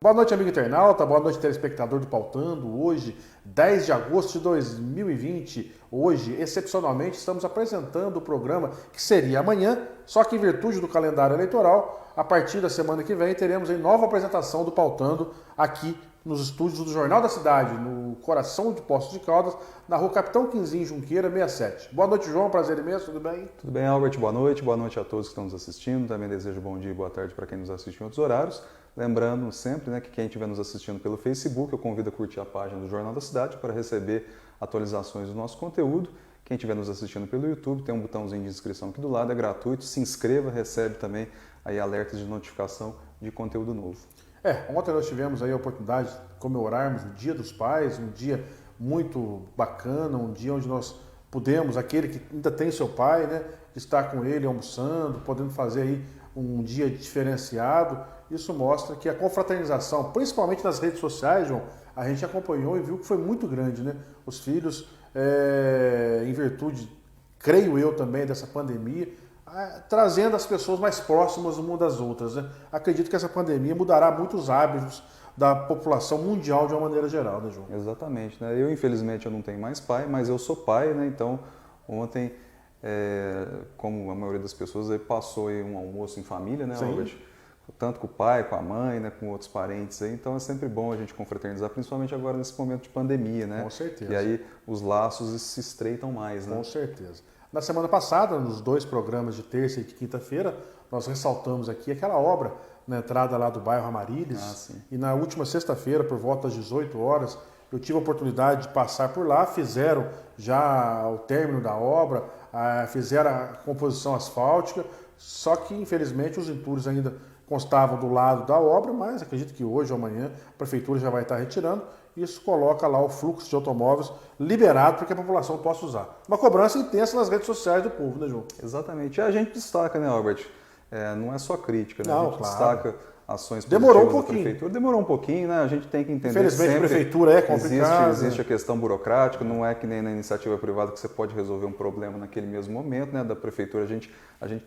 Boa noite, amigo internauta, boa noite, telespectador do Pautando. Hoje, 10 de agosto de 2020, hoje, excepcionalmente, estamos apresentando o programa que seria amanhã, só que em virtude do calendário eleitoral, a partir da semana que vem, teremos a nova apresentação do Pautando aqui nos estúdios do Jornal da Cidade, no coração de Poços de Caldas, na rua Capitão Quinzinho Junqueira, 67. Boa noite, João, prazer imenso, tudo bem? Tudo bem, Albert, boa noite a todos que estão nos assistindo, também desejo bom dia e boa tarde para quem nos assiste em outros horários. Lembrando sempre, que quem estiver nos assistindo pelo Facebook, eu convido a curtir a página do Jornal da Cidade para receber atualizações do nosso conteúdo. Quem estiver nos assistindo pelo YouTube, tem um botãozinho de inscrição aqui do lado, é gratuito, se inscreva, recebe também aí alertas de notificação de conteúdo novo. Ontem nós tivemos aí a oportunidade de comemorarmos o Dia dos Pais, um dia muito bacana, um dia onde nós pudemos, aquele que ainda tem seu pai, estar com ele almoçando, podendo fazer aí um dia diferenciado. Isso mostra que a confraternização, principalmente nas redes sociais, João, a gente acompanhou e viu que foi muito grande, Os filhos, em virtude, creio eu também, dessa pandemia, trazendo as pessoas mais próximas uma das outras, Acredito que essa pandemia mudará muitos hábitos da população mundial de uma maneira geral, João? Exatamente, Eu, infelizmente, eu não tenho mais pai, mas eu sou pai, Então, ontem, como a maioria das pessoas, aí passou aí um almoço em família, Albert? Tanto com o pai, com a mãe, com outros parentes aí. Então é sempre bom a gente confraternizar, principalmente agora nesse momento de pandemia, Com certeza. E aí os laços se estreitam mais, Com certeza. Na semana passada, nos dois programas de terça e de quinta-feira, nós ressaltamos aqui aquela obra na entrada lá do bairro Amarílis. E na última sexta-feira, por volta das 18 horas, eu tive a oportunidade de passar por lá, fizeram já o término da obra, fizeram a composição asfáltica, só que infelizmente os entulhos ainda constavam do lado da obra, mas acredito que hoje ou amanhã a prefeitura já vai estar retirando. Isso coloca lá o fluxo de automóveis liberado para que a população possa usar. Uma cobrança intensa nas redes sociais do povo, João? Exatamente. E a gente destaca, Albert? Não é só crítica, Não, a gente claro. destaca ações Demorou positivas um pouquinho. da prefeitura. Demorou um pouquinho, A gente tem que entender Infelizmente, sempre a prefeitura é complicada. Existe a questão burocrática, não é que nem na iniciativa privada que você pode resolver um problema naquele mesmo momento, Da prefeitura, a gente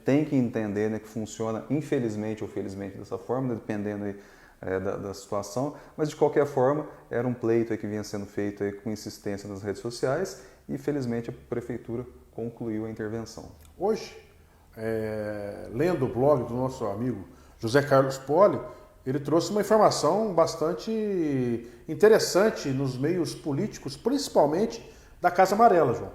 tem que entender, que funciona, infelizmente ou felizmente, dessa forma, dependendo aí, da situação. Mas, de qualquer forma, era um pleito aí que vinha sendo feito aí com insistência nas redes sociais e, felizmente, a prefeitura concluiu a intervenção. Hoje, lendo o blog do nosso amigo José Carlos Poli, ele trouxe uma informação bastante interessante nos meios políticos, principalmente da Casa Amarela, João.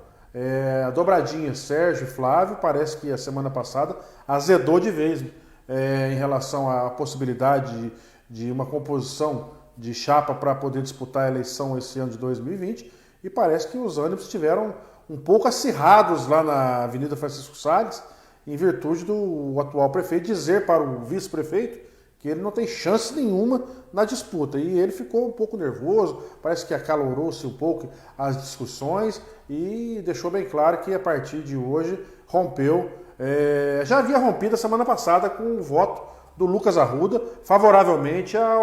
A dobradinha Sérgio e Flávio parece que a semana passada azedou de vez em relação à possibilidade de uma composição de chapa para poder disputar a eleição esse ano de 2020, e parece que os ânimos estiveram um pouco acirrados lá na Avenida Francisco Salles, em virtude do atual prefeito dizer para o vice-prefeito que ele não tem chance nenhuma na disputa. E ele ficou um pouco nervoso, parece que acalorou-se um pouco as discussões e deixou bem claro que a partir de hoje rompeu, já havia rompido a semana passada com o voto do Lucas Arruda favoravelmente a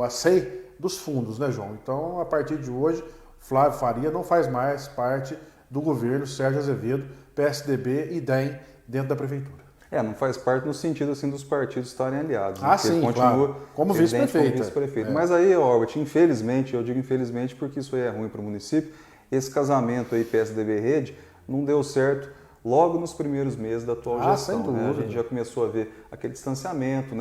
SEI dos fundos, João? Então, a partir de hoje, Flávio Faria não faz mais parte do governo Sérgio Azevedo, PSDB e DEM dentro da prefeitura. Não faz parte no sentido assim dos partidos estarem aliados. Sim, ele continua claro. Como vice-prefeito. Mas aí, Albert, infelizmente, eu digo infelizmente porque isso aí é ruim para o município, esse casamento aí PSDB-Rede não deu certo logo nos primeiros meses da atual gestão. Sem dúvida. A gente já começou a ver aquele distanciamento,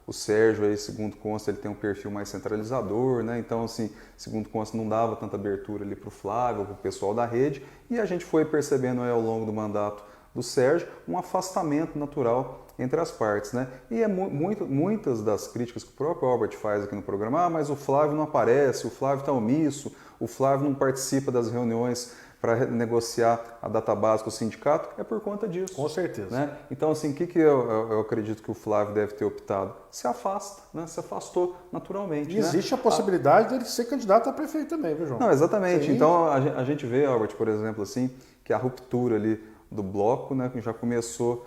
O Sérgio, aí, segundo consta, ele tem um perfil mais centralizador, Então, assim, segundo consta, não dava tanta abertura ali para o Flávio, para o pessoal da rede, e a gente foi percebendo aí, ao longo do mandato do Sérgio um afastamento natural entre as partes, E muitas das críticas que o próprio Albert faz aqui no programa, mas o Flávio não aparece, o Flávio está omisso, o Flávio não participa das reuniões para negociar a database com o sindicato, é por conta disso. Com certeza. Então, assim, o que eu acredito que o Flávio deve ter optado? Se afasta, se afastou naturalmente. E existe a possibilidade dele ser candidato a prefeito também, viu, João? Não, exatamente. Sim. Então, a gente vê, Albert, por exemplo, assim, que a ruptura ali do bloco já começou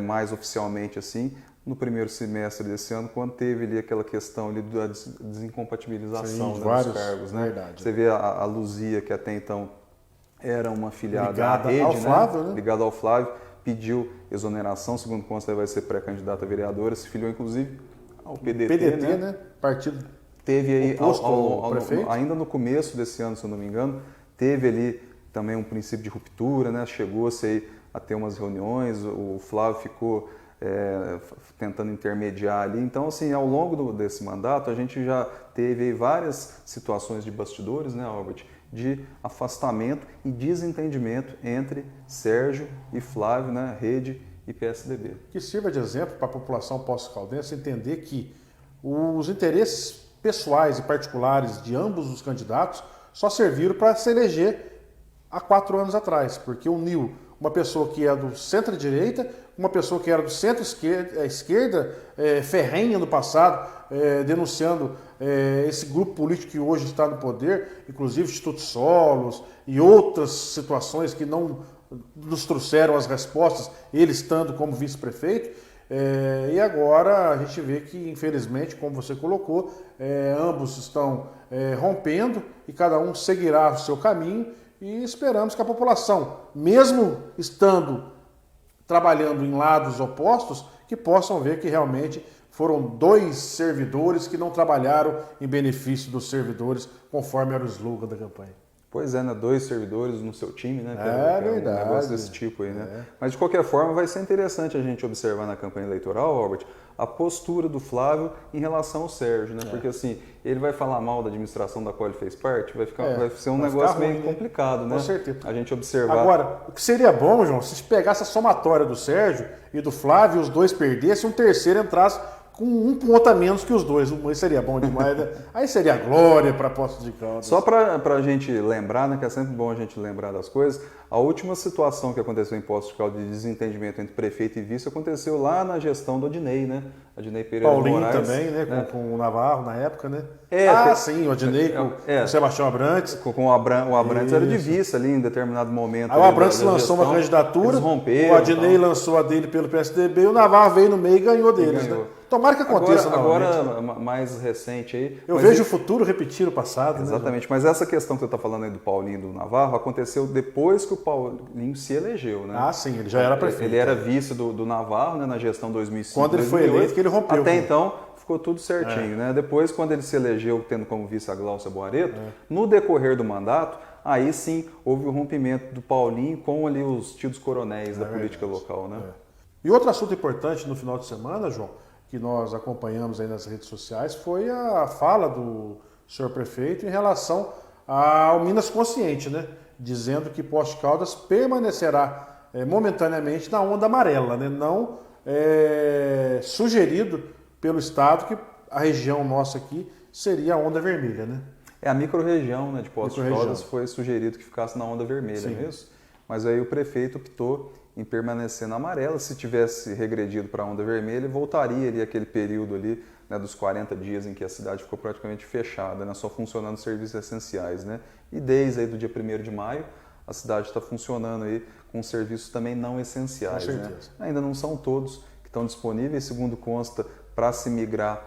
mais oficialmente assim no primeiro semestre desse ano, quando teve ali aquela questão ali da desincompatibilização, Sim, né, vários, dos cargos, né? verdade. Você vê a Luzia, que até então era uma afiliada Ligada à rede, ao Flávio, né? Ligada ao Flávio, pediu exoneração, segundo consta, vai ser pré-candidata a vereadora, se filiou inclusive ao PDT, né? Partido teve aí, oposto ao prefeito. ainda no começo desse ano, se eu não me engano, teve ali também um princípio de ruptura, né? Chegou-se aí a ter umas reuniões, o Flávio ficou tentando intermediar ali. Então, assim, ao longo desse mandato, a gente já teve aí várias situações de bastidores, né, Albert, de afastamento e desentendimento entre Sérgio e Flávio, né, Rede e PSDB. Que sirva de exemplo para a população poço-caldense entender que os interesses pessoais e particulares de ambos os candidatos só serviram para se eleger há 4 anos atrás, porque uniu uma pessoa que é do centro-direita, uma pessoa que era do centro-esquerda, ferrenha no passado, denunciando esse grupo político que hoje está no poder, inclusive Instituto Solos e outras situações que não nos trouxeram as respostas, ele estando como vice-prefeito. E agora a gente vê que, infelizmente, como você colocou, ambos estão rompendo e cada um seguirá o seu caminho. E esperamos que a população, mesmo estando trabalhando em lados opostos, que possam ver que realmente foram 2 servidores que não trabalharam em benefício dos servidores, conforme era o slogan da campanha. Pois é, né? 2 servidores no seu time, né? É verdade. Um negócio desse tipo aí, né? Mas de qualquer forma vai ser interessante a gente observar na campanha eleitoral, Albert, a postura do Flávio em relação ao Sérgio, né? Porque assim, ele vai falar mal da administração da qual ele fez parte, vai ser um negócio meio complicado, né? Com certeza. A gente observar. Agora, o que seria bom, João, se pegasse a somatória do Sérgio e do Flávio, os 2 perdessem, um terceiro entrasse com um ponto a menos que os 2. Aí seria bom demais, né? Aí seria a glória para Poços de Caldas. Só para a gente lembrar, né, que é sempre bom a gente lembrar das coisas, a última situação que aconteceu em Poços de Caldas de desentendimento entre prefeito e vice aconteceu lá na gestão do Adinei, né? Adinei Pereira Paulinho Moraes, também, né? Com o Navarro na época, né? Sim, o Adinei com o Sebastião Abrantes. Com o Abrantes era de vice ali em determinado momento. Aí o Abrantes lançou uma candidatura, o Adinei lançou a dele pelo PSDB, o Navarro veio no meio e ganhou deles, né? Tomara que aconteça agora mais recente aí. Eu vejo o futuro repetir o passado. Exatamente, né? Mas essa questão que você está falando aí do Paulinho e do Navarro aconteceu depois que o Paulinho se elegeu, né? Ah, sim, ele já era prefeito. Ele era vice do Navarro, né, na gestão 2005. Quando ele foi eleito, que ele rompeu. Até então ficou tudo certinho, né? Depois, quando ele se elegeu, tendo como vice a Gláucia Boareto, no decorrer do mandato, aí sim houve o rompimento do Paulinho com ali os tidos coronéis da política local, né? E outro assunto importante no final de semana, João, que nós acompanhamos aí nas redes sociais, foi a fala do senhor prefeito em relação ao Minas Consciente, né? Dizendo que Poços de Caldas permanecerá momentaneamente na onda amarela, né? Não sugerido pelo Estado que a região nossa aqui seria a onda vermelha, né? A micro-região, né, de Poços de Caldas foi sugerido que ficasse na onda vermelha, não é isso? Mas aí o prefeito optou em permanecer na amarela. Se tivesse regredido para a onda vermelha, voltaria ali aquele período ali, né, dos 40 dias em que a cidade ficou praticamente fechada, né, só funcionando serviços essenciais, né? E desde aí do dia 1º de maio, a cidade está funcionando aí com serviços também não essenciais, né? Ainda não são todos que estão disponíveis, segundo consta, para se migrar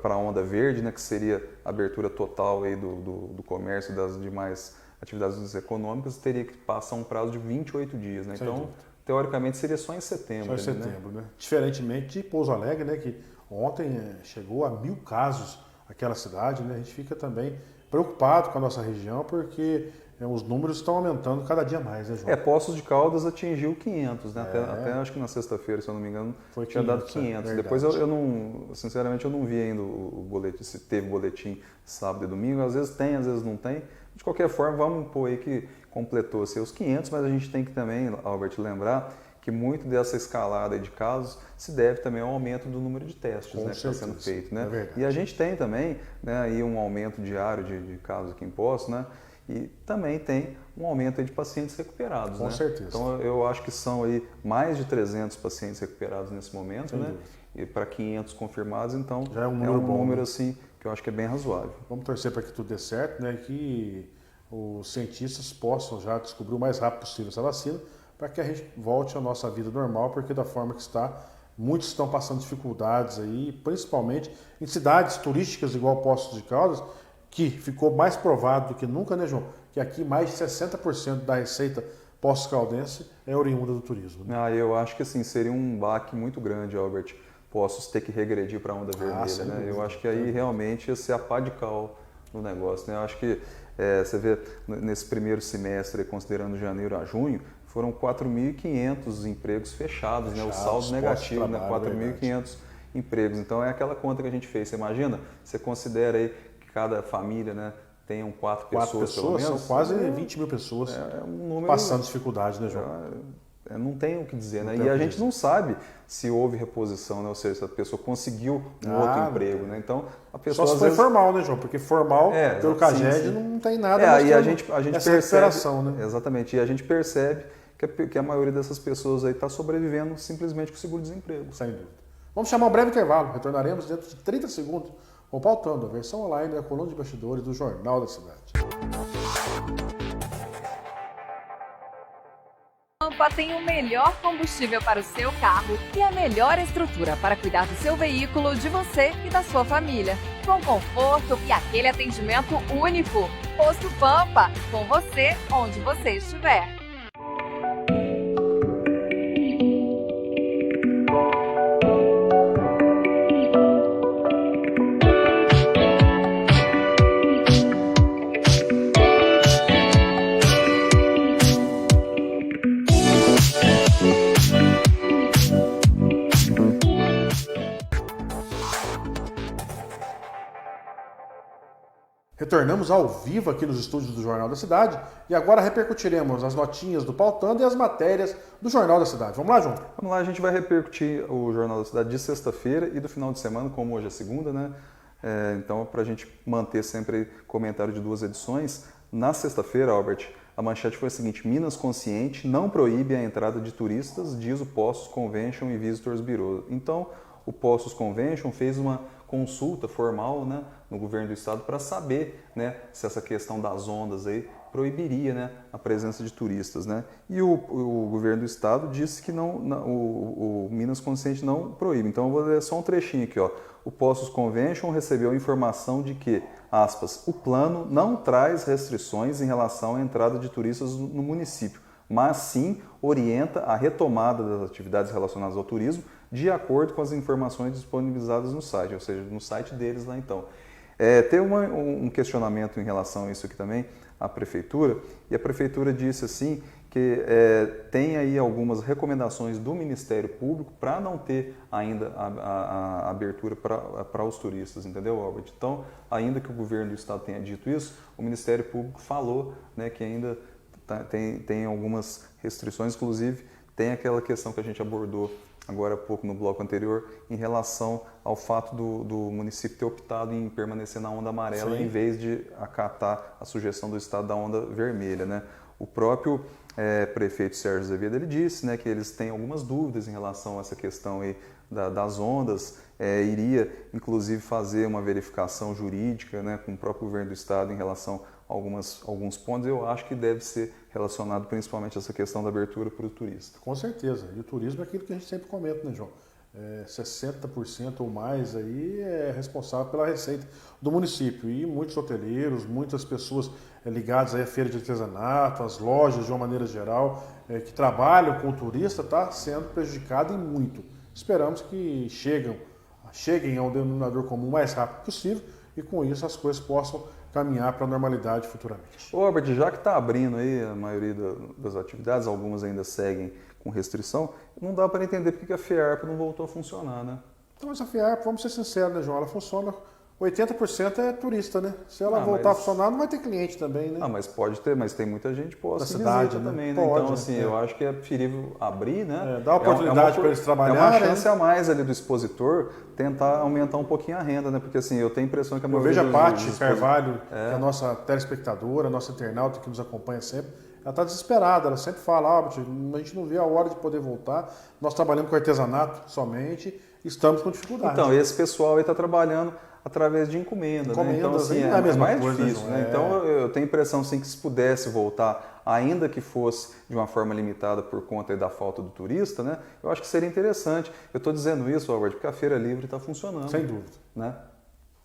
para a onda verde, né, que seria a abertura total aí do comércio e das demais atividades econômicas, teria que passar um prazo de 28 dias, né? Então, teoricamente, seria só em setembro. Só em setembro, né? Diferentemente de Pouso Alegre, né? Que ontem chegou a 1000 casos aquela cidade, né? A gente fica também preocupado com a nossa região, porque os números estão aumentando cada dia mais, né, João? Poços de Caldas atingiu 500, né? Até acho que na sexta-feira, se eu não me engano, tinha dado 500. Depois eu não, sinceramente, eu não vi ainda o boletim, se teve boletim sábado e domingo. Às vezes tem, às vezes não tem. De qualquer forma, vamos pôr aí que completou seus 500, mas a gente tem que também, Albert, lembrar que muito dessa escalada de casos se deve também ao aumento do número de testes, né, que está sendo feito, né? E a gente tem também, né, aí um aumento diário de casos aqui em Poços, né? E também tem um aumento aí de pacientes recuperados, Com certeza. Então eu acho que são aí mais de 300 pacientes recuperados nesse momento, né? E para 500 confirmados, então já é um número bom, número assim que eu acho que é bem razoável. Vamos torcer para que tudo dê certo, né? Que os cientistas possam já descobrir o mais rápido possível essa vacina, para que a gente volte à nossa vida normal, porque da forma que está, Muitos estão passando dificuldades aí, principalmente em cidades turísticas igual Poços de Caldas, que ficou mais provado do que nunca, né, João? Que aqui mais de 60% da receita Poços Caldense é oriunda do turismo. Né? Eu acho que assim, seria um baque muito grande, Albert, Poços ter que regredir para a onda vermelha, né? Eu acho que aí realmente ia ser a pá de cal no negócio, né? Eu acho que você vê nesse primeiro semestre, considerando janeiro a junho, foram 4.500 empregos fechados, né? O saldo negativo, né? 4.500 empregos. Então é aquela conta que a gente fez. Você imagina, você considera aí que cada família, né, tenham 4 pessoas pelo menos. São quase 20 mil pessoas um número, passando dificuldade, né, João? Não tem o que dizer, né? E a gente não sabe se houve reposição, né? Ou seja, se a pessoa conseguiu um outro emprego, né? Então, a pessoa só se foi formal, né, João? Porque formal, pelo CAGED, não tem nada. E a gente percebe, né? Exatamente, e a gente percebe que a maioria dessas pessoas aí está sobrevivendo simplesmente com o seguro-desemprego. Sem dúvida. Vamos chamar um breve intervalo. Retornaremos dentro de 30 segundos com o Pautando, a versão online da coluna de bastidores do Jornal da Cidade. Pampa tem o melhor combustível para o seu carro e a melhor estrutura para cuidar do seu veículo, de você e da sua família. Com conforto e aquele atendimento único. Posto Pampa, com você onde você estiver. Retornamos ao vivo aqui nos estúdios do Jornal da Cidade e agora repercutiremos as notinhas do Pautando e as matérias do Jornal da Cidade. Vamos lá, João? Vamos lá, a gente vai repercutir o Jornal da Cidade de sexta-feira e do final de semana, como hoje é segunda, né? Então, para a gente manter sempre comentário de 2 edições, na sexta-feira, Albert, a manchete foi a seguinte: Minas Consciente não proíbe a entrada de turistas, diz o Poços Convention e Visitors Bureau. Então, o Poços Convention fez uma consulta formal, né, no governo do estado para saber, né, se essa questão das ondas aí proibiria, né, a presença de turistas, né? E o governo do estado disse que o Minas Consciente não proíbe. Então eu vou ler só um trechinho aqui, ó. O Poços Convention recebeu informação de que, aspas, o plano não traz restrições em relação à entrada de turistas no município, mas sim orienta a retomada das atividades relacionadas ao turismo de acordo com as informações disponibilizadas no site, ou seja, no site deles lá então. Tem um questionamento em relação a isso aqui também, à Prefeitura, e a Prefeitura disse assim que tem aí algumas recomendações do Ministério Público para não ter ainda a abertura para os turistas, entendeu, Albert? Então, ainda que o governo do estado tenha dito isso, o Ministério Público falou, né, que ainda tem algumas restrições, inclusive tem aquela questão que a gente abordou agora há pouco no bloco anterior, em relação ao fato do município ter optado em permanecer na onda amarela, sim, em vez de acatar a sugestão do estado da onda vermelha, né? O próprio prefeito Sérgio Azevedo, ele disse, né, que eles têm algumas dúvidas em relação a essa questão aí das ondas, iria inclusive fazer uma verificação jurídica, né, com o próprio governo do estado em relação a alguns pontos. Eu acho que deve ser relacionado principalmente a essa questão da abertura para o turista. Com certeza. E o turismo é aquilo que a gente sempre comenta, né, João? 60% ou mais aí é responsável pela receita do município. E muitos hoteleiros, muitas pessoas ligadas aí à feira de artesanato, às lojas de uma maneira geral, que trabalham com o turista, está sendo prejudicado e muito. Esperamos que cheguem ao denominador comum o mais rápido possível e com isso as coisas possam caminhar para a normalidade futuramente. Ô, Albert, já que está abrindo aí a maioria das atividades, algumas ainda seguem com restrição, não dá para entender porque a FIARP não voltou a funcionar, né? Então, mas a FIARP, vamos ser sinceros, né, João? Ela funciona, 80% é turista, né? Se ela voltar a funcionar, não vai ter cliente também, né? Mas pode ter, mas tem muita gente da cidade, né? também, né? Pode, então, assim, eu acho que é preferível abrir, né? Dar oportunidade para eles trabalharem. É uma chance a mais ali do expositor tentar aumentar um pouquinho a renda, né? Porque, assim, eu tenho a impressão que a maioria... Eu vejo a Paty Carvalho, que é a nossa telespectadora, a nossa internauta que nos acompanha sempre, ela está desesperada, ela sempre fala, a gente não vê a hora de poder voltar, nós trabalhamos com artesanato somente, estamos com dificuldade. Então, esse pessoal aí está trabalhando através de encomenda, né? Então, Encomendas, assim, não é a mesma mais coisa, difícil, não né? é? Então, eu tenho a impressão, assim, que se pudesse voltar, ainda que fosse de uma forma limitada por conta aí da falta do turista, né? Eu acho que seria interessante. Eu estou dizendo isso, Albert, porque a Feira Livre está funcionando. Sem dúvida. Né?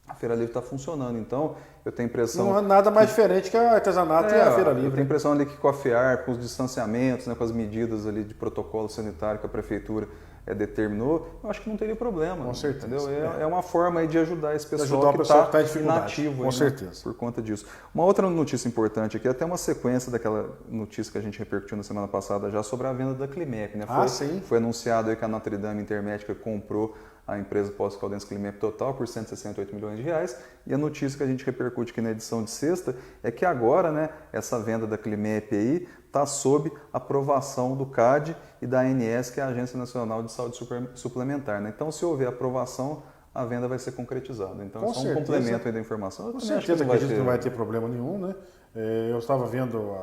A Feira Livre está funcionando, então eu tenho a impressão... Não é nada mais diferente que a artesanato e a Feira Livre. Eu tenho a impressão ali que com a FEAR, com os distanciamentos, né, com as medidas ali de protocolo sanitário que a Prefeitura determinou, eu acho que não teria problema. Com certeza. Entendeu? É uma forma aí de ajudar esse pessoal, ajudar o pessoal que tá em está dificuldade. inativo Com aí, certeza. Né, por conta disso. Uma outra notícia importante aqui, até uma sequência daquela notícia que a gente repercutiu na semana passada já sobre a venda da Climep. Né? Sim. Foi anunciado aí que a Notre Dame Intermédica comprou a empresa Pós-Caldense Climep Total por 168 milhões de reais. E a notícia que a gente repercute aqui na edição de sexta é que agora, né, essa venda da Climep aí está sob aprovação do CAD e da ANS, que é a Agência Nacional de Saúde Suplementar. Né? Então, se houver aprovação, a venda vai ser concretizada. Então, Com só certeza. um complemento aí da informação. Eu Com também certeza acho que não vai ter problema nenhum, né? Eu estava vendo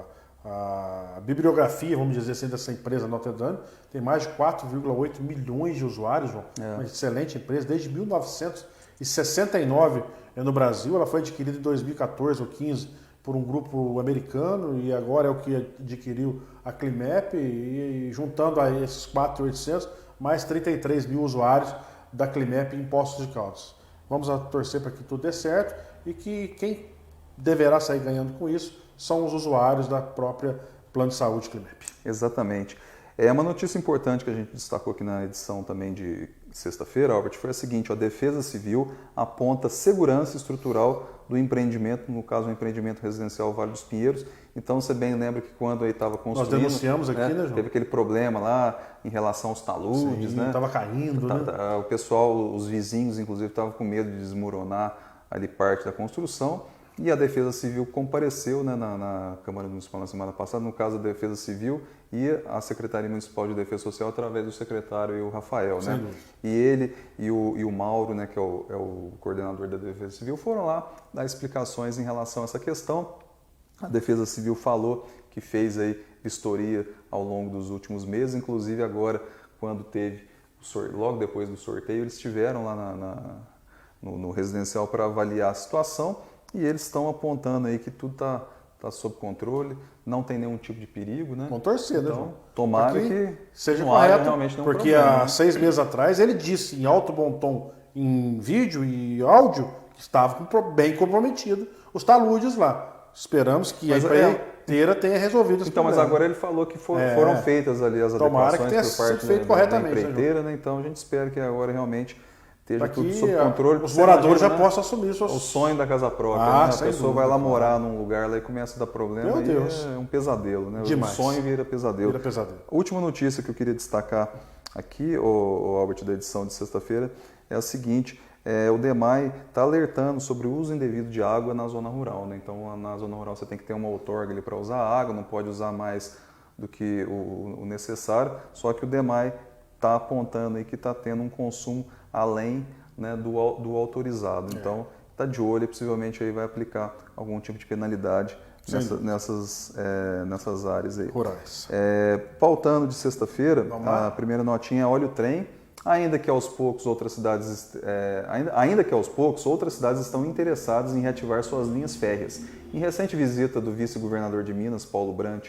a bibliografia, vamos dizer assim, dessa empresa Notre Dame. Tem mais de 4,8 milhões de usuários, João. Uma excelente empresa, desde 1969 no Brasil. Ela foi adquirida em 2014 ou 2015 por um grupo americano e agora é o que adquiriu a Climep e juntando a esses 4.800, mais 33 mil usuários da Climep em Poços de Caldas. Vamos torcer para que tudo dê certo e que quem deverá sair ganhando com isso são os usuários da própria Plano de Saúde Climep. Exatamente. É uma notícia importante que a gente destacou aqui na edição também de sexta-feira, Albert, foi a seguinte: a Defesa Civil aponta segurança estrutural do empreendimento, no caso o empreendimento residencial Vale dos Pinheiros. Então você bem lembra que quando aí estava construindo... Nós denunciamos aqui, né, João? Teve aquele problema lá em relação aos taludes, né? Estava caindo, né? O pessoal, os vizinhos, inclusive, estavam com medo de desmoronar ali parte da construção. E a Defesa Civil compareceu, né, na Câmara Municipal na semana passada, no caso da Defesa Civil e a Secretaria Municipal de Defesa Social, através do secretário e o Rafael. Né? E ele e o Mauro, né, que é o coordenador da Defesa Civil, foram lá dar explicações em relação a essa questão. A Defesa Civil falou que fez aí vistoria ao longo dos últimos meses, inclusive agora, quando teve, logo depois do sorteio, eles estiveram lá no residencial para avaliar a situação. E eles estão apontando aí que tudo está sob controle, não tem nenhum tipo de perigo, né? Com torcida, então, João. Tomara que seja não haja correto, realmente nenhum porque problema, há 6 meses atrás ele disse em alto bom tom, em vídeo e áudio, que estava bem comprometido os taludes lá. Esperamos que a empreiteira tenha resolvido esse problema. Mas agora ele falou que foram feitas ali as adequações por parte da empreiteira, né? Então a gente espera que agora realmente esteja tudo sob controle. Os moradores já possam assumir o sonho da casa própria. Né? A pessoa vai lá morar num lugar lá e começa a dar problema. Meu Deus. É um pesadelo, né? Demais. O sonho vira pesadelo. A última notícia que eu queria destacar aqui, o Albert, da edição de sexta-feira, é a seguinte: o DEMAI está alertando sobre o uso indevido de água na zona rural. Né? Então, na zona rural você tem que ter uma outorga para usar água, não pode usar mais do que o necessário, só que o DEMAI está apontando aí que está tendo um consumo além, né, do autorizado. Então, está de olho e possivelmente aí vai aplicar algum tipo de penalidade nessas áreas aí. Rurais. Pautando de sexta-feira, a primeira notinha é: olha o trem. Ainda que aos poucos outras cidades estão interessadas em reativar suas linhas férreas. Em recente visita do vice-governador de Minas, Paulo Brant,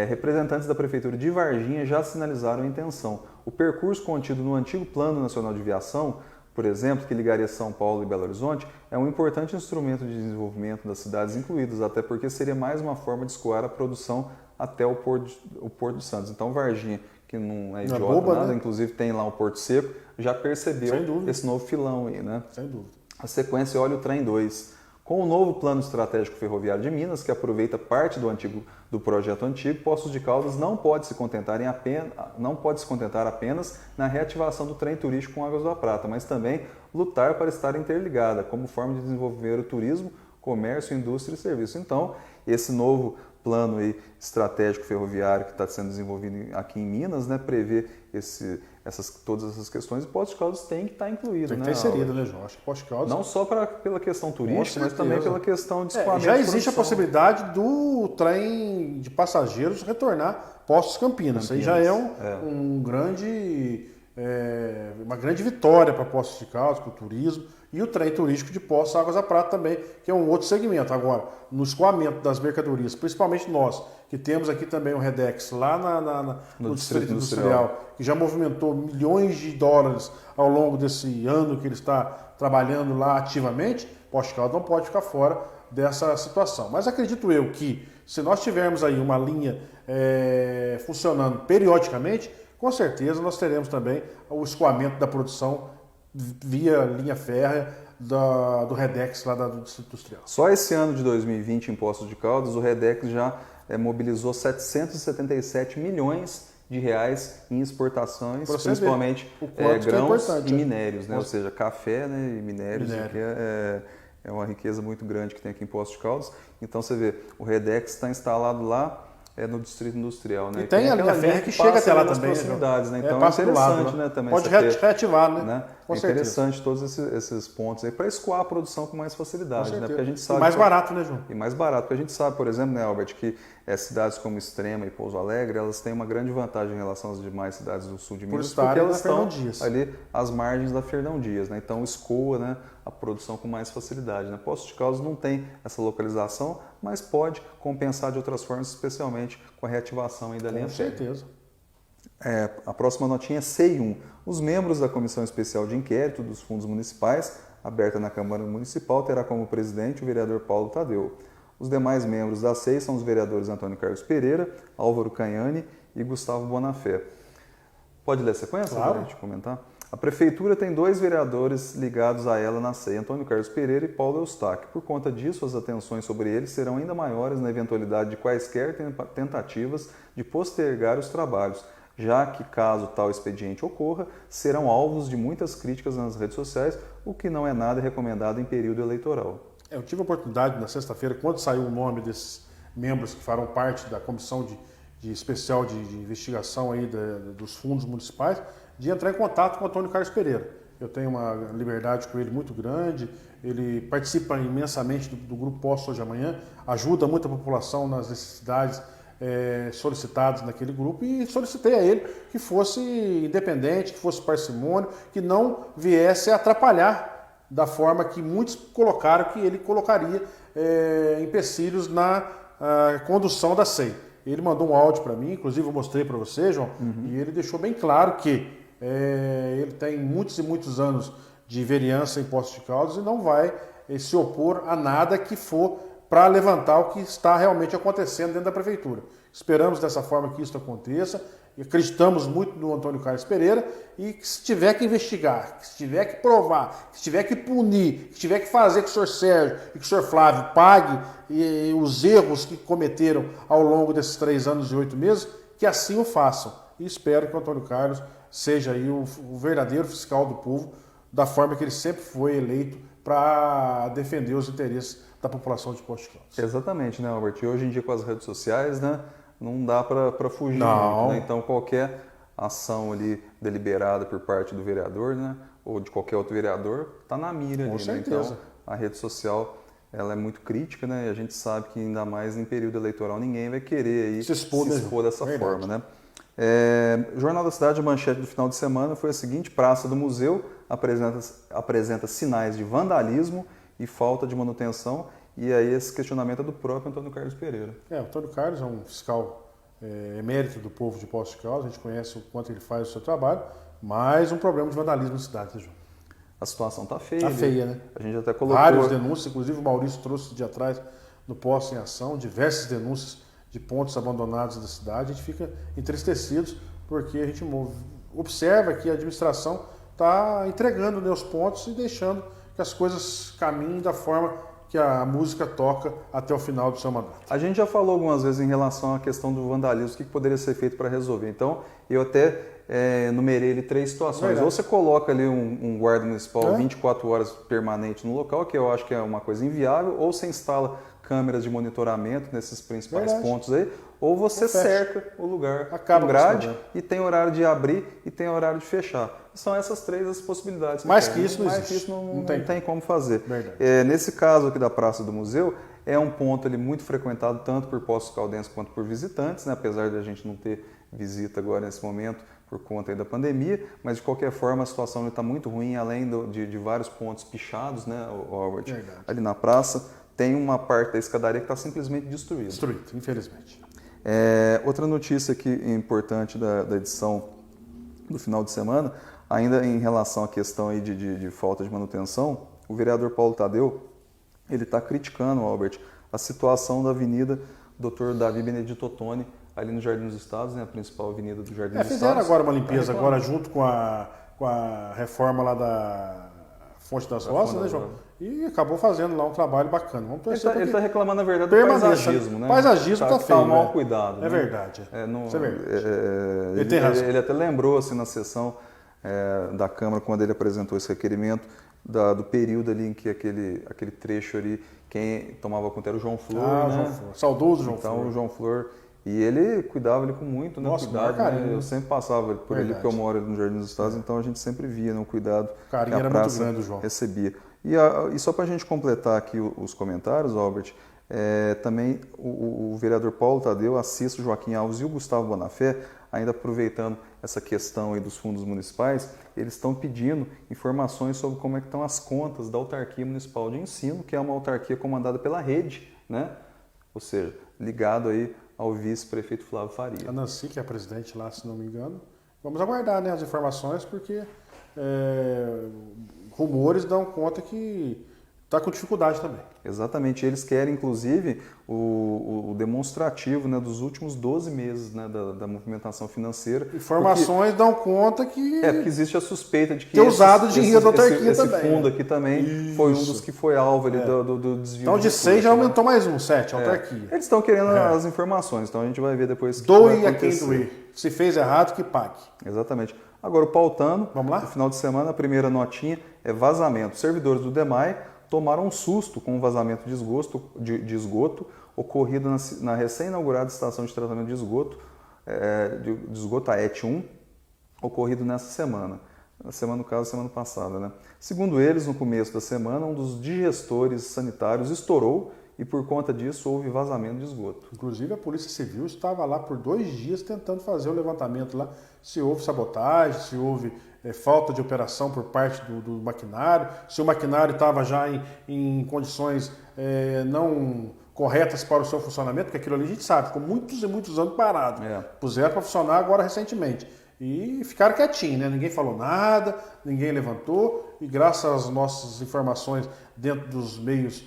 representantes da Prefeitura de Varginha já sinalizaram a intenção. O percurso contido no antigo Plano Nacional de Viação, por exemplo, que ligaria São Paulo e Belo Horizonte, é um importante instrumento de desenvolvimento das cidades incluídas, até porque seria mais uma forma de escoar a produção até o Porto de Santos. Então, Varginha, que não é idiota nada, né? Inclusive tem lá o Porto Seco, já percebeu esse novo filão aí, né? Sem dúvida. A sequência olha o Trem 2. Com o novo Plano Estratégico Ferroviário de Minas, que aproveita parte do projeto antigo, Poços de Caldas não pode se contentar apenas na reativação do trem turístico com Águas da Prata, mas também lutar para estar interligada, como forma de desenvolver o turismo, comércio, indústria e serviço. Então, esse novo plano aí estratégico ferroviário que está sendo desenvolvido aqui em Minas, né, prevê todas essas questões, e Poços de Caldas tem que estar incluído. Tem que estar inserido, né, João? Acho que Poços de Caldas... Não só pela questão turística, mas também pela questão de escoamento. Já existe a possibilidade do trem de passageiros retornar Poços Campinas. Isso aí já é um grande uma grande vitória para Poços de Caldas, para o turismo, e o trem turístico de Poços Águas da Prata também, que é um outro segmento. Agora, no escoamento das mercadorias, principalmente nós, que temos aqui também o Redex lá no Distrito Industrial, que já movimentou milhões de dólares ao longo desse ano que ele está trabalhando lá ativamente, Poços de Caldas não pode ficar fora dessa situação. Mas acredito eu que, se nós tivermos aí uma linha funcionando periodicamente, com certeza nós teremos também o escoamento da produção via linha férrea do Redex lá do Distrito Industrial. Só esse ano de 2020 em Poços de Caldas, o Redex já mobilizou 777 milhões de reais em exportações, principalmente grãos e minérios, né? Ou seja, café, né, e minérios. Que é uma riqueza muito grande que tem aqui em Poços de Caldas. Então você vê, o Redex está instalado lá no Distrito Industrial, né? E tem a linha férrea que chega até lá também, proximidades, né? Então é interessante, lado, né? Também pode reativar, né? É interessante todos esses pontos aí para escoar a produção com mais facilidade, né? Porque a gente sabe e mais barato, né, João? E mais barato, porque a gente sabe, por exemplo, né, Albert, que cidades como Extrema e Pouso Alegre, elas têm uma grande vantagem em relação às demais cidades do sul de Minas, porque elas estão ali às margens da Fernão Dias, né? Então escoa, né, a produção com mais facilidade, né? Poços de Caldas não tem essa localização, mas pode compensar de outras formas, especialmente com a reativação aí da linha férrea. Com certeza. A próxima notinha é C1. Os membros da Comissão Especial de Inquérito dos Fundos Municipais, aberta na Câmara Municipal, terá como presidente o vereador Paulo Tadeu. Os demais membros da SEI são os vereadores Antônio Carlos Pereira, Álvaro Canhani e Gustavo Bonafé. Pode ler a sequência? Claro. Para a gente comentar? A Prefeitura tem 2 vereadores ligados a ela na SEI, Antônio Carlos Pereira e Paulo Eustáquio. Por conta disso, as atenções sobre eles serão ainda maiores na eventualidade de quaisquer tentativas de postergar os trabalhos, já que, caso tal expediente ocorra, serão alvos de muitas críticas nas redes sociais, o que não é nada recomendado em período eleitoral. Eu tive a oportunidade, na sexta-feira, quando saiu o nome desses membros que farão parte da comissão especial de investigação aí dos fundos municipais, de entrar em contato com o Antônio Carlos Pereira. Eu tenho uma liberdade com ele muito grande, ele participa imensamente do grupo Poços Hoje Amanhã, ajuda muito a população nas necessidades solicitados naquele grupo, e solicitei a ele que fosse independente, que fosse parcimônio, que não viesse a atrapalhar da forma que muitos colocaram que ele colocaria empecilhos na condução da SEI. Ele mandou um áudio para mim, inclusive eu mostrei para você, João, e ele deixou bem claro que ele tem muitos e muitos anos de vereança em Poços de Caldas e não vai se opor a nada que for para levantar o que está realmente acontecendo dentro da Prefeitura. Esperamos dessa forma que isso aconteça, e acreditamos muito no Antônio Carlos Pereira, e que se tiver que investigar, que se tiver que provar, que se tiver que punir, que tiver que fazer que o senhor Sérgio e que o senhor Flávio pague os erros que cometeram ao longo desses 3 anos e 8 meses, que assim o façam. E espero que o Antônio Carlos seja aí o verdadeiro fiscal do povo, da forma que ele sempre foi eleito para defender os interesses da população de Poços de Caldas. Exatamente, né, Albert? E hoje em dia, com as redes sociais, né, não dá para fugir. Não. Né? Então, qualquer ação ali deliberada por parte do vereador, né, ou de qualquer outro vereador, está na mira ali. Com certeza. Né? Então, a rede social ela é muito crítica, né? E a gente sabe que ainda mais em período eleitoral ninguém vai querer aí se expor dessa forma, né? Jornal da Cidade, a manchete do final de semana foi a seguinte: Praça do Museu apresenta sinais de vandalismo e falta de manutenção, e aí esse questionamento é do próprio Antônio Carlos Pereira. O Antônio Carlos é um fiscal emérito do povo de Poços de Caldas, a gente conhece o quanto ele faz o seu trabalho, mas um problema de vandalismo na cidade, né, João? A situação está feia. Está feia, né? A gente até colocou... Várias denúncias, inclusive o Maurício trouxe de atrás no Poços em Ação, diversas denúncias de pontos abandonados da cidade. A gente fica entristecidos porque a gente observa que a administração está entregando, né, os pontos e deixando que as coisas caminhem da forma que a música toca até o final do seu mandato. A gente já falou algumas vezes em relação à questão do vandalismo, o que poderia ser feito para resolver. Então, eu até numerei ali 3 situações. Verdade. Ou você coloca ali um guarda municipal 24 horas permanente no local, que eu acho que é uma coisa inviável, ou você instala câmeras de monitoramento nesses principais pontos aí, ou você cerca o lugar com grade e tem horário de abrir e tem horário de fechar. São essas 3 as possibilidades. Mais que isso não Mais existe. que isso não tem como fazer. Verdade. Nesse caso aqui da Praça do Museu, é um ponto ali muito frequentado tanto por poços caldenses quanto por visitantes, né? Apesar de a gente não ter visita agora nesse momento, por conta aí da pandemia, mas de qualquer forma a situação está muito ruim, além de vários pontos pichados, né, Albert? Ali na praça, tem uma parte da escadaria que está simplesmente destruída. Destruído, infelizmente. Outra notícia aqui importante da edição do final de semana, ainda em relação à questão aí de falta de manutenção, o vereador Paulo Tadeu, ele está criticando, Albert, a situação da Avenida Dr. Davi Benedito Ottoni, ali no Jardim dos Estados, né, a principal avenida do Jardim dos Estados. Fizeram agora uma limpeza, agora junto com a reforma lá da Fonte das Rosas, né, João? E acabou fazendo lá um trabalho bacana. Vamos torcer. Ele está reclamando, na verdade, do paisagismo, né? Paisagismo está feio, mal né? cuidado. É verdade. Isso é verdade. Ele tem razão. Ele até lembrou, assim, na sessão da Câmara, quando ele apresentou esse requerimento, do período ali em que aquele trecho ali, quem tomava conta era o João Flor, né? João Flor. Saudoso João Flor. Então, o João Flor... E ele cuidava ali com muito, né? Nossa, cuidado, carinho, né? Eu sempre passava por ali, porque eu moro ali no Jardim dos Estados, então a gente sempre via, né, o cuidado que a praça muito grande, João. Recebia. E só para a gente completar aqui os comentários, Albert, também o vereador Paulo Tadeu assiste o Joaquim Alves e o Gustavo Bonafé, ainda aproveitando essa questão aí dos fundos municipais, eles estão pedindo informações sobre como é que estão as contas da Autarquia Municipal de Ensino, que é uma autarquia comandada pela rede, né? Ou seja, ligado aí ao vice-prefeito Flávio Faria. A Nancy, que é a presidente lá, se não me engano. Vamos aguardar, né, as informações, porque rumores dão conta que está com dificuldade também. Exatamente. Eles querem, inclusive, o demonstrativo, né, dos últimos 12 meses, né, da movimentação financeira. Informações dão conta que... porque existe a suspeita de que... ter usado dinheiro da autarquia também. Esse fundo aqui também foi um dos que foi alvo ali do desvio. Então de 6 já aumentou mais 7, a autarquia. Eles estão querendo as informações, então a gente vai ver depois que doe vai a quem doer. Se fez errado, que pague. Exatamente. Agora o pautano, vamos lá? No final de semana, a primeira notinha é vazamento. Servidores do DEMAI tomaram um susto com um vazamento de esgoto ocorrido na recém-inaugurada estação de tratamento de esgoto, a ET 1, ocorrido nessa semana. No caso, semana passada, né? Segundo eles, no começo da semana, um dos digestores sanitários estourou e por conta disso houve vazamento de esgoto. Inclusive a Polícia Civil estava lá por 2 dias tentando fazer o levantamento lá, se houve sabotagem, se houve falta de operação por parte do maquinário, se o maquinário estava já em condições não corretas para o seu funcionamento, porque aquilo ali a gente sabe, ficou muitos e muitos anos parado. Puseram para funcionar agora recentemente. E ficaram quietinhos, né? Ninguém falou nada, ninguém levantou, e graças às nossas informações dentro dos meios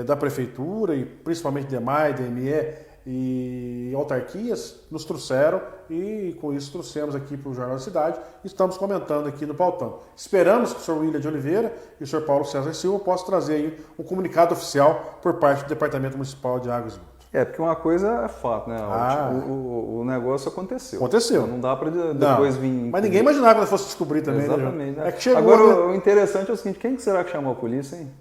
da Prefeitura, e principalmente DEMAI, DME e autarquias, nos trouxeram, e com isso trouxemos aqui para o Jornal da Cidade, e estamos comentando aqui no pautão. Esperamos que o Sr. William de Oliveira e o Sr. Paulo César Silva possam trazer aí um comunicado oficial por parte do Departamento Municipal de Água e Esgoto. Porque uma coisa é fato, né? O negócio aconteceu. Aconteceu. Não dá para depois vir... Mas ninguém imaginava que ela fosse descobrir também, exatamente, né? É que chegou, agora, né? O interessante é o seguinte, quem será que chamou a polícia, hein?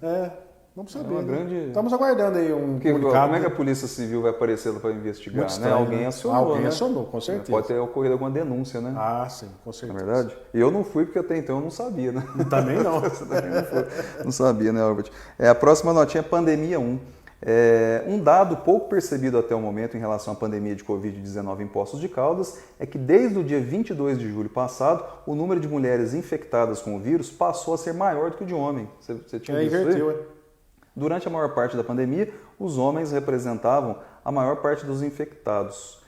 Vamos saber. Estamos aguardando aí um comunicado. Como é que a Polícia Civil vai aparecer para investigar? Estranho, né? Alguém acionou, Alguém acionou, com certeza. Pode ter ocorrido alguma denúncia, né? Sim, com certeza. Na verdade? E eu não fui porque até então eu não sabia, né? Também não. Não sabia, né, Albert? A próxima notinha é Pandemia 1. Um dado pouco percebido até o momento em relação à pandemia de Covid-19 em Poços de Caldas é que desde o dia 22 de julho passado, o número de mulheres infectadas com o vírus passou a ser maior do que o de homem. Você tinha visto inverteu, Durante a maior parte da pandemia, os homens representavam a maior parte dos infectados.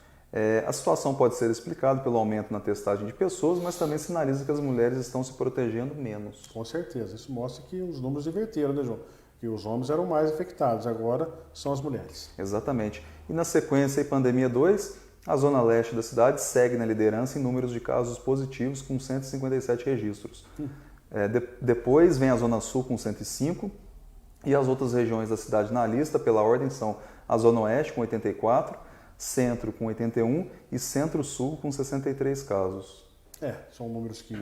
A situação pode ser explicada pelo aumento na testagem de pessoas, mas também sinaliza que as mulheres estão se protegendo menos. Com certeza. Isso mostra que os números inverteram, né, João? Que os homens eram mais infectados, agora são as mulheres. Exatamente. E na sequência, Pandemia 2, a zona leste da cidade segue na liderança em números de casos positivos, com 157 registros. Depois vem a zona sul com 105, e as outras regiões da cidade na lista, pela ordem, são a zona oeste com 84, centro com 81 e centro-sul com 63 casos. São números que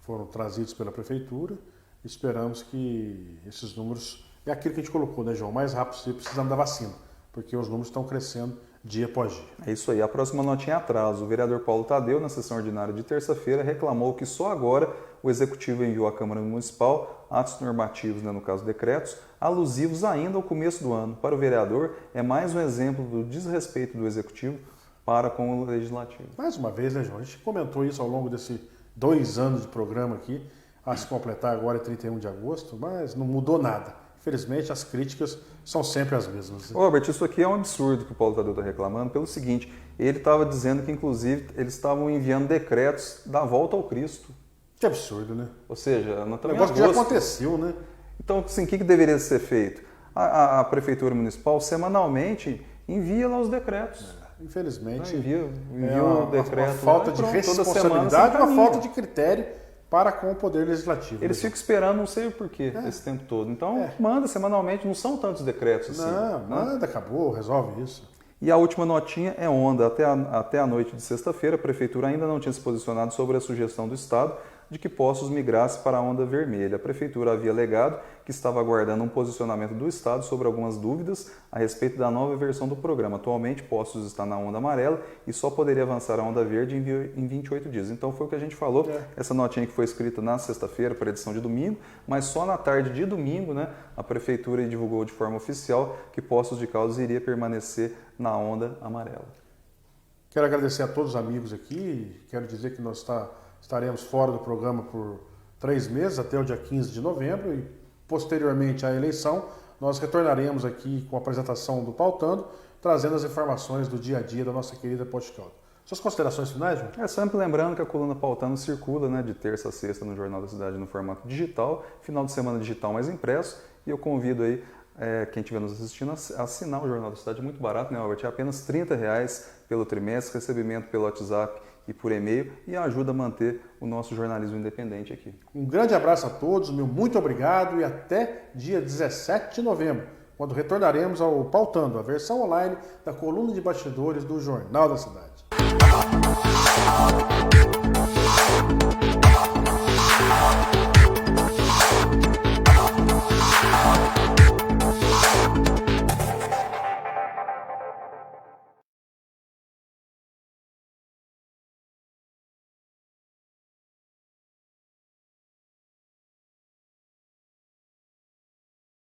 foram trazidos pela Prefeitura. Esperamos que esses números... É aquilo que a gente colocou, né, João? O mais rápido possível, precisamos da vacina, porque os números estão crescendo dia após dia. É isso aí. A próxima notinha é atraso. O vereador Paulo Tadeu, na sessão ordinária de terça-feira, reclamou que só agora o Executivo enviou à Câmara Municipal atos normativos, né, no caso decretos, alusivos ainda ao começo do ano. Para o vereador, é mais um exemplo do desrespeito do Executivo para com o Legislativo. Mais uma vez, né, João? A gente comentou isso ao longo desses 2 anos de programa aqui, a se completar agora é 31 de agosto, mas não mudou nada. Infelizmente, as críticas são sempre as mesmas. Robert, isso aqui é um absurdo que o Paulo Tadeu está reclamando, pelo seguinte, ele estava dizendo que, inclusive, eles estavam enviando decretos da volta ao Cristo. Que absurdo, né? Ou seja, não O negócio que já aconteceu, né? Então, assim, o que deveria ser feito? A Prefeitura Municipal, semanalmente, envia lá os decretos. Infelizmente, Envia uma o decreto. uma falta lá, de pronto, responsabilidade, uma toda semana falta de critério para com o Poder Legislativo. Eles ficam esperando, não sei o porquê, esse tempo todo. Então, manda semanalmente, não são tantos decretos assim. Não, né? manda, acabou, resolve isso. E a última notinha é onda. Até a noite de sexta-feira, a Prefeitura ainda não tinha se posicionado sobre a sugestão do Estado de que Poços migrasse para a onda vermelha. A Prefeitura havia alegado que estava aguardando um posicionamento do Estado sobre algumas dúvidas a respeito da nova versão do programa. Atualmente, Poços está na onda amarela e só poderia avançar a onda verde em 28 dias. Então, foi o que a gente falou, essa notinha que foi escrita na sexta-feira para a edição de domingo, mas só na tarde de domingo, né, a Prefeitura divulgou de forma oficial que Poços de Caldas iria permanecer na onda amarela. Quero agradecer a todos os amigos aqui, quero dizer que nós estaremos fora do programa por 3 meses, até o dia 15 de novembro, e posteriormente à eleição, nós retornaremos aqui com a apresentação do Pautando, trazendo as informações do dia a dia da nossa querida Poticalda. Suas considerações finais, João? Sempre lembrando que a coluna Pautando circula, né, de terça a sexta no Jornal da Cidade no formato digital, final de semana digital mais impresso, e eu convido aí quem estiver nos assistindo a assinar o Jornal da Cidade, muito barato, né, Albert? É apenas R$30 pelo trimestre, recebimento pelo WhatsApp e por e-mail, e ajuda a manter o nosso jornalismo independente aqui. Um grande abraço a todos, meu muito obrigado e até dia 17 de novembro, quando retornaremos ao Pautando, a versão online da coluna de bastidores do Jornal da Cidade.